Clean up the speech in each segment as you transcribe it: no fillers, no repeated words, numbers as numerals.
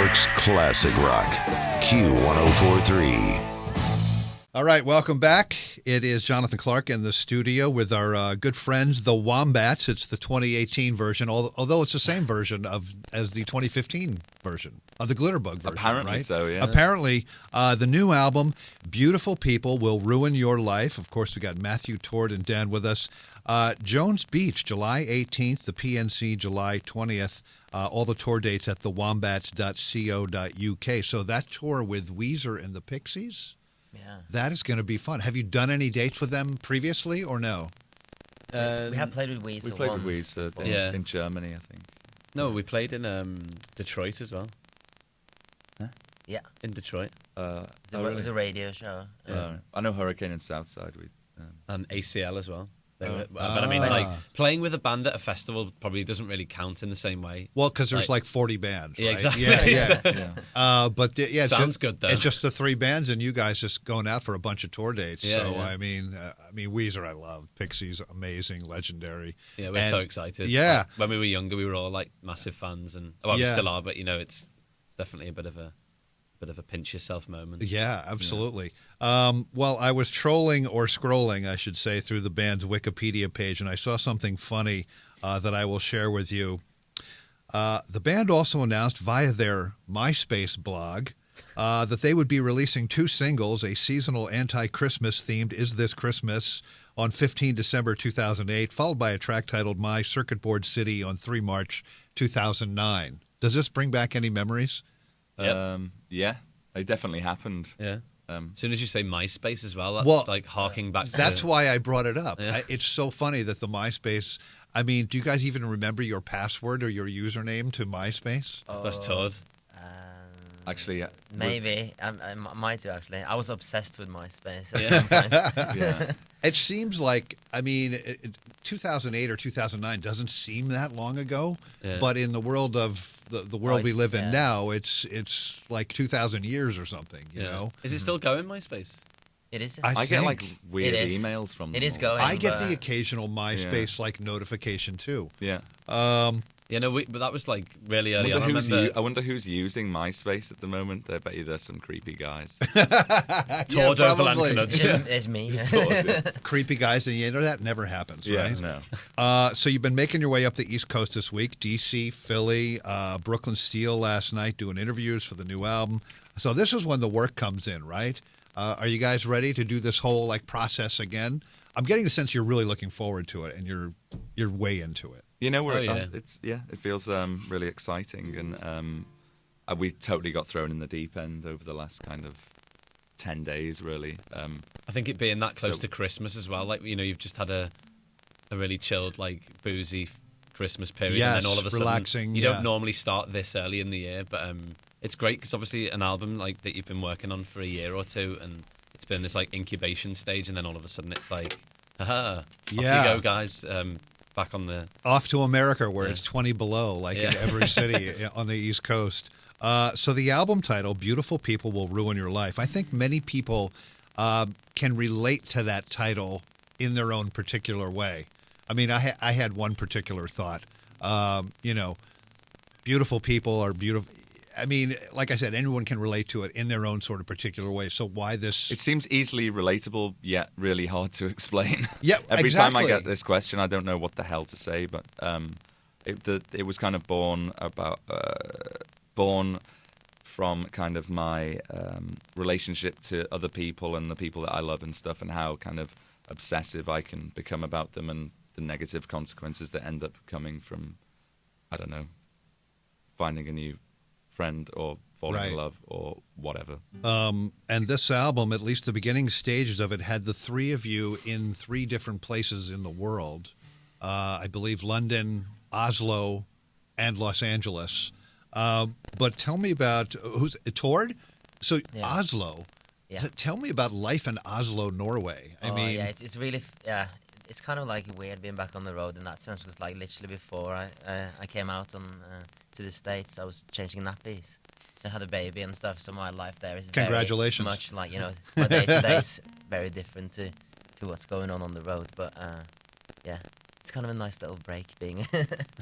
York's classic rock, Q1043. All right, welcome back. It is Jonathan Clark in the studio with our good friends, the Wombats. It's the 2018 version, although it's the same version as the 2015 version of the Glitterbug version. Apparently right? so, yeah. Apparently, the new album, Beautiful People Will Ruin Your Life. Of course, we got Matthew Tord and Dan with us. Jones Beach, July 18th, the PNC, July 20th. All the tour dates at thewombats.co.uk. So that tour with Weezer and the Pixies? Yeah. That is going to be fun. Have you done any dates with them previously or no? We have played with Weezer. We played once with Weezer before. in Germany, I think. No, we played in Detroit as well. Huh? Yeah. In Detroit. It was a radio show. I know Hurricane and Southside. And ACL as well. But I mean, like, playing with a band at a festival probably doesn't really count in the same way. Well, because there's like 40 bands, right? Yeah, exactly. Yeah. Sounds good, though. It's just the three bands and you guys just going out for a bunch of tour dates. Yeah, so, yeah. I mean, Weezer I love. Pixies, amazing, legendary. Yeah, we're so excited. Yeah. Like, when we were younger, we were all, like, massive fans. And we still are, but, it's definitely a bit of a pinch yourself moment. Yeah, absolutely. Yeah. Well, I was trolling or scrolling, I should say, through the band's Wikipedia page, and I saw something funny that I will share with you. The band also announced via their MySpace blog that they would be releasing 2 singles, a seasonal anti-Christmas themed Is This Christmas on 15 December 2008, followed by a track titled My Circuit Board City on 3 March 2009. Does this bring back any memories? Yep. Yeah, it definitely happened. Yeah. As soon as you say MySpace as well, that's like harking back to... That's why I brought it up. Yeah. It's so funny that the MySpace... I mean, do you guys even remember your password or your username to MySpace? That's Todd. Actually, maybe. I might do, actually. I was obsessed with MySpace at some point. Yeah. It seems like, 2008 or 2009 doesn't seem that long ago, but in the world of the world we live in now, it's like 2,000 years or something, you know? Is it still going, MySpace? It is. I get like weird emails from them. It is going. I get the occasional MySpace like notification too. Yeah. But that was like really early on. I wonder who's using MySpace at the moment. I bet you there's some creepy guys. Todd Overland. It's me. Creepy guys on the internet never happens, right? No. So you've been making your way up the East Coast this week, D.C., Philly, Brooklyn Steel last night, doing interviews for the new album. So this is when the work comes in, right? Are you guys ready to do this whole like process again? I'm getting the sense you're really looking forward to it, and you're way into it. You know, it feels really exciting, and we totally got thrown in the deep end over the last kind of 10 days, really. I think it being that close to Christmas as well, like, you've just had a really chilled, like, boozy Christmas period, yes, and then all of a relaxing, sudden, you don't normally start this early in the year, but it's great because obviously an album like that you've been working on for a year or two, and it's been this like incubation stage, and then all of a sudden it's like, off you go, guys. Back on the... Off to America, where it's 20 below, like in every city on the East Coast. So the album title, Beautiful People Will Ruin Your Life, I think many people can relate to that title in their own particular way. I mean, I had one particular thought. Beautiful people are beautiful... I mean, like I said, anyone can relate to it in their own sort of particular way. So why this? It seems easily relatable, yet really hard to explain. Yeah, Every time I get this question, I don't know what the hell to say. But it was kind of born from kind of my relationship to other people and the people that I love and stuff, and how kind of obsessive I can become about them, and the negative consequences that end up coming from, I don't know, finding a new friend or falling in love or whatever. And this album, at least the beginning stages of it, had the three of you in 3 different places in the world. I believe London, Oslo, and Los Angeles. But tell me about who's Tord? So Oslo. Yeah. Tell me about life in Oslo, Norway. I mean, it's really it's kind of like weird being back on the road in that sense, because like literally before I came out to the States, I was changing nappies. I had a baby and stuff, so my life there is congratulations. Very much like, my day to day is very different to what's going on the road. But kind of a nice little break being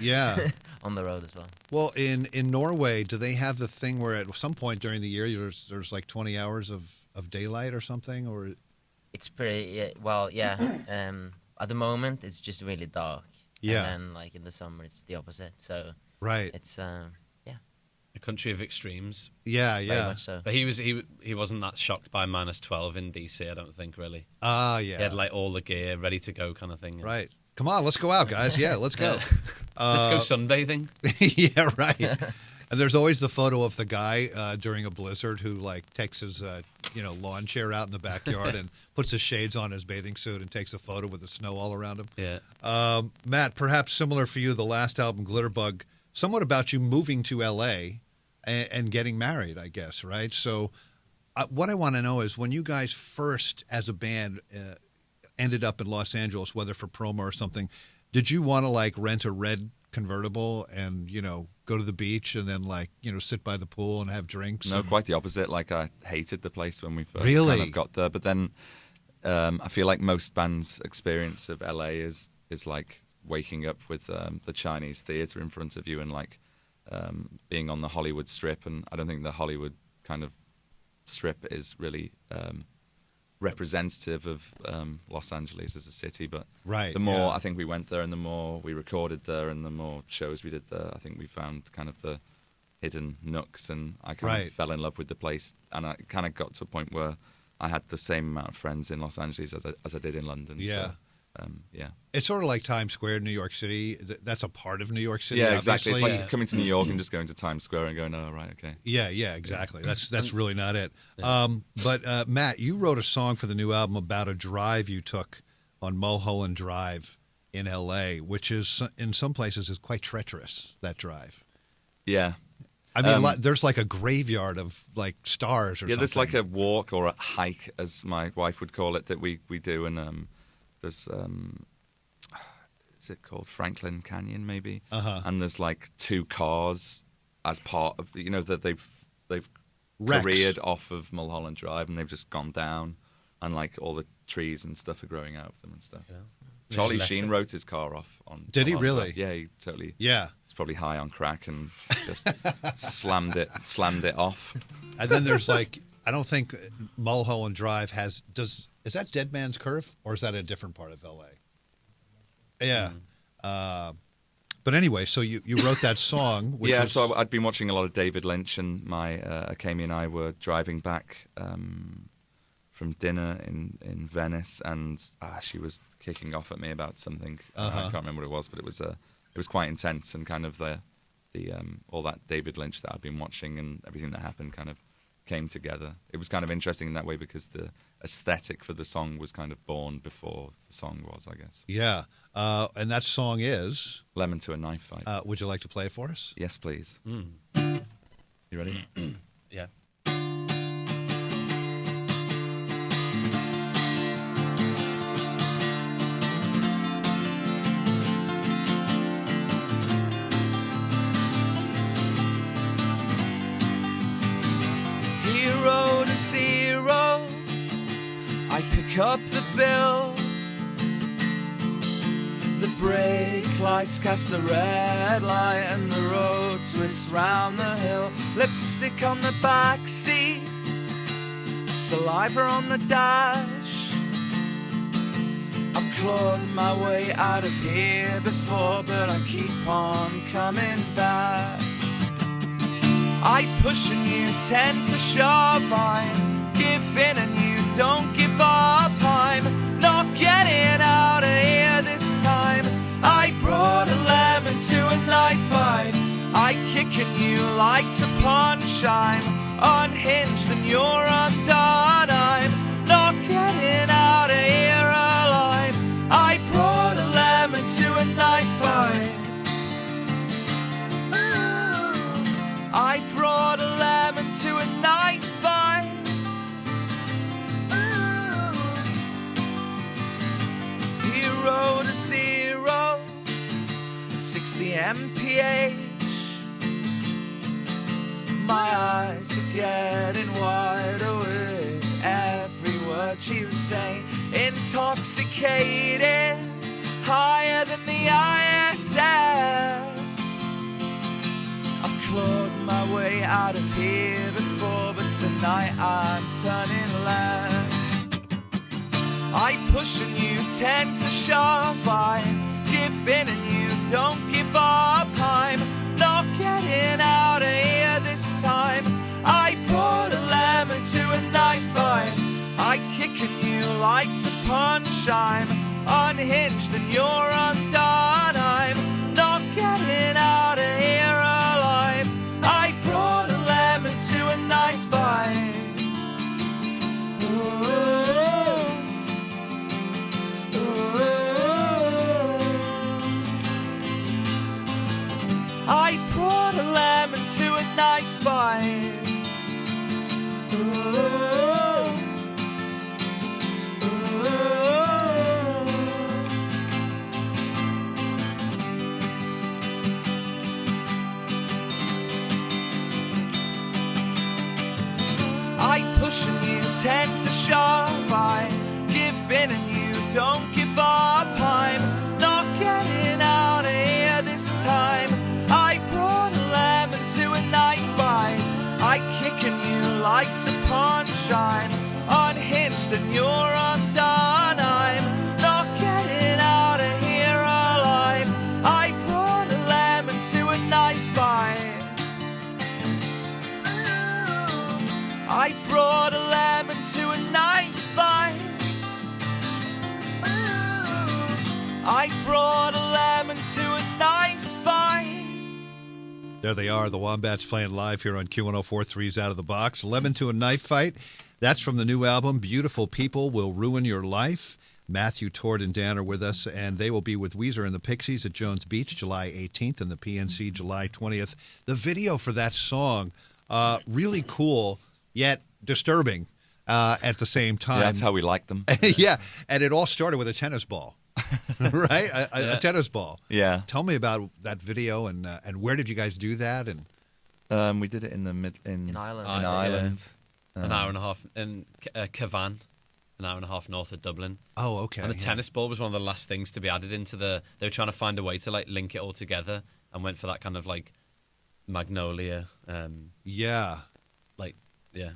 Yeah. on the road as well. Well, in Norway, do they have the thing where at some point during the year there's like 20 hours of daylight or something? Or It's pretty well, yeah. At the moment, it's just really dark. Yeah. And then, like in the summer, it's the opposite. So right. it's A country of extremes. Yeah, very yeah. much so. But he wasn't that shocked by -12 in DC, I don't think, really. Yeah. He had like all the gear ready to go kind of thing. Right. Come on, let's go out, guys. Yeah, let's go. Let's go sunbathing. Yeah, right. And there's always the photo of the guy during a blizzard who like takes his lawn chair out in the backyard and puts his shades on his bathing suit and takes a photo with the snow all around him. Yeah. Matt, perhaps similar for you, the last album, Glitterbug, somewhat about you moving to L.A. and getting married, I guess, right? So what I want to know is when you guys first, as a band, ended up in Los Angeles, whether for promo or something, did you want to like rent a red convertible and, go to the beach and then like, sit by the pool and have drinks? No, quite the opposite. Like I hated the place when we first Really? kind of got there. But then I feel like most bands' experience of LA is like waking up with the Chinese theater in front of you and like being on the Hollywood Strip. And I don't think the Hollywood kind of strip is really representative of Los Angeles as a city. But Right, the more yeah. I think we went there and the more we recorded there and the more shows we did there, I think we found kind of the hidden nooks, and I kind Right. of fell in love with the place. And I kind of got to a point where I had the same amount of friends in Los Angeles as I did in London. Yeah. So, yeah. It's sort of like Times Square, New York City. That's a part of New York City, Yeah, exactly. It's obviously. like coming to New York and just going to Times Square and going, oh, right, okay. Yeah, exactly. That's really not it. But Matt, you wrote a song for the new album about a drive you took on Mulholland Drive in L.A., which is in some places is quite treacherous. That drive. Yeah. I mean, there's like a graveyard of like stars or something. Yeah, there's like a walk or a hike, as my wife would call it, that we do, and there's is it called Franklin Canyon maybe? And there's like two cars as part of that they've Wrecks. careered off of Mulholland Drive and they've just gone down, and like all the trees and stuff are growing out of them and stuff. Yeah. Charlie Just left Sheen it. wrote his car off on. Did he Mulholland really? Drive. Yeah, he totally. Yeah. It's probably high on crack and just slammed it off. And then there's like, I don't think Mulholland Drive is that Dead Man's Curve or is that a different part of L.A.? Yeah. But anyway, so you wrote that song. Which Yeah, is, so I'd been watching a lot of David Lynch, and my Akemi and I were driving back from dinner in Venice, and she was kicking off at me about something. I can't remember what it was, but it was quite intense, and kind of the all that David Lynch that I'd been watching and everything that happened kind of came together. It was kind of interesting in that way because the aesthetic for the song was kind of born before the song was, I guess. Yeah. And that song is Lemon to a Knife Fight. would you like to play it for us? Yes, please. Mm. You ready? Yeah. Hero to zero, I pick up the bill. The brake lights cast the red light and the road twists round the hill. Lipstick on the back seat, saliva on the dash. I've clawed my way out of here before, but I keep on coming back. I push and you tend to shove. I give in and you don't give up. I'm not getting out of here this time. I brought a lemon to a knife fight. I kick and you like to punch. I'm unhinged and you're undone. I'm not getting out of here alive. I brought a lemon to a knife fight. I brought a lemon to a knife fight. Hero to zero at 60 mph. My eyes are getting wider with every word she was saying. Intoxicated, higher than the the ISS. I've clawed my way out of here before, but tonight I'm turning left. I push and you tend to shove, I give in and you don't give up. I'm not getting out of here this time. I brought a lemon to a knife fight. I kick and you like to punch. I'm unhinged and you're undone. I'm not getting out of here alive. I brought a lemon to a knife fight. Ooh, ooh. I brought a lemon to a knife fight. Ooh, ooh. I push and you tend to shove. I give in and you don't give up. I'm not getting out of here this time. I brought a lemon to a knife fight. I kick and you like to punch. I'm unhinged and you're undone. I'm not getting out of here alive. I brought a lemon to a knife fight. I brought a lemon to a knife fight. I brought a lemon to a knife fight. There they are, the Wombats playing live here on Q1043's Out of the Box. Lemon to a Knife Fight. That's from the new album, Beautiful People Will Ruin Your Life. Matthew, Tord, and Dan are with us, and they will be with Weezer and the Pixies at Jones Beach July 18th and the PNC July 20th. The video for that song, really cool, yet disturbing at the same time. Yeah, that's how we like them. Yeah, and it all started with a tennis ball. Right? A tennis ball. Yeah. Tell me about that video and where did you guys do that? And We did it in Ireland. In Ireland. In Ireland. An hour and a half in Cavan, an hour and a half north of Dublin. oh, okay. And the tennis ball was one of the last things to be added into the. They were trying to find a way to like link it all together, and went for that kind of like Magnolia, Yeah. like yeah.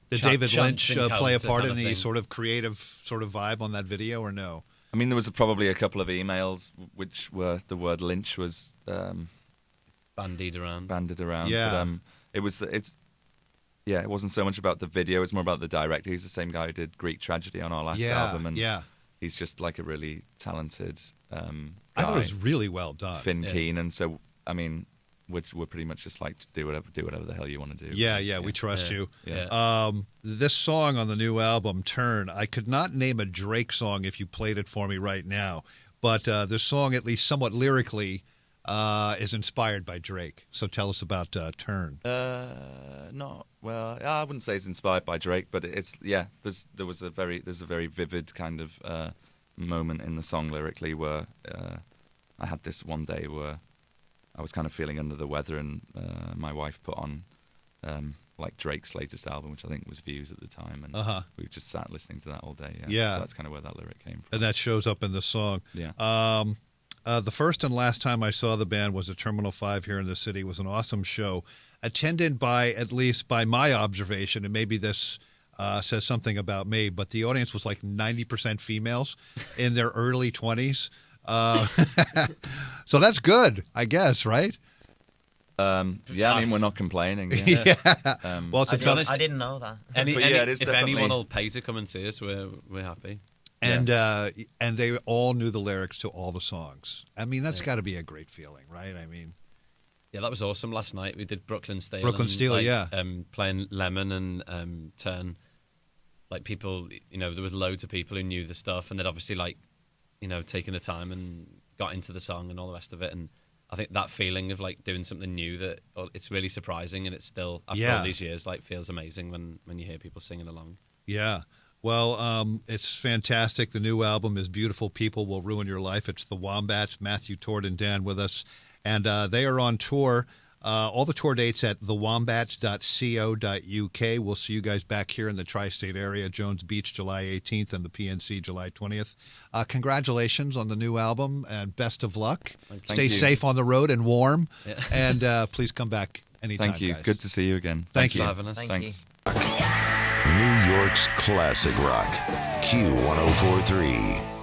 Did David Lynch play a part in the sort of creative sort of vibe on that video, or no? I mean, there was probably a couple of emails which were the word Lynch was bandied around. banded around. Yeah. But, it wasn't so much about the video. It's more about the director. He's the same guy who did Greek Tragedy on our last album, and he's just like a really talented guy. I thought it was really well done. Finn Keen, and so I mean, we're pretty much just like do whatever the hell you want to do. Yeah, we trust you. Yeah. This song on the new album, Turn, I could not name a Drake song if you played it for me right now, but this song, at least somewhat lyrically, is inspired by Drake. So tell us about Turn. I wouldn't say it's inspired by Drake, but it's there's a very vivid kind of moment in the song lyrically where I had this one day where I was kind of feeling under the weather, and my wife put on like Drake's latest album, which I think was Views at the time, and we just sat listening to that all day. Yeah. So that's kind of where that lyric came from. And that shows up in the song. Yeah. The first and last time I saw the band was at Terminal 5 here in the city. It was an awesome show, attended by, at least by my observation, and maybe this says something about me, but the audience was like 90% females in their early 20s. So that's good, I guess, right? I mean, we're not complaining. Yeah. Yeah. Well, it's a tough. I didn't know that. If anyone will pay to come and see us, we're happy. And they all knew the lyrics to all the songs. I mean, that's got to be a great feeling, right? I mean, yeah, that was awesome. Last night we did Brooklyn Steel. Playing Lemon and Turn. Like people, there was loads of people who knew the stuff, and they'd obviously taken the time and got into the song and all the rest of it. And I think that feeling of like doing something new, that it's really surprising, and it's still after all these years feels amazing when you hear people singing along. Yeah. Well, it's fantastic. The new album is Beautiful People Will Ruin Your Life. It's the Wombats, Matthew, Tord, and Dan with us. And they are on tour All the tour dates at thewombats.co.uk. We'll see you guys back here in the tri-state area, Jones Beach, July 18th, and the PNC, July 20th. Congratulations on the new album, and best of luck. Stay you. safe on the road and warm, and please come back anytime, Thank you. guys. Good to see you again. Thank Thanks you. for having us. Thank Thanks. you. New York's classic rock, Q1043.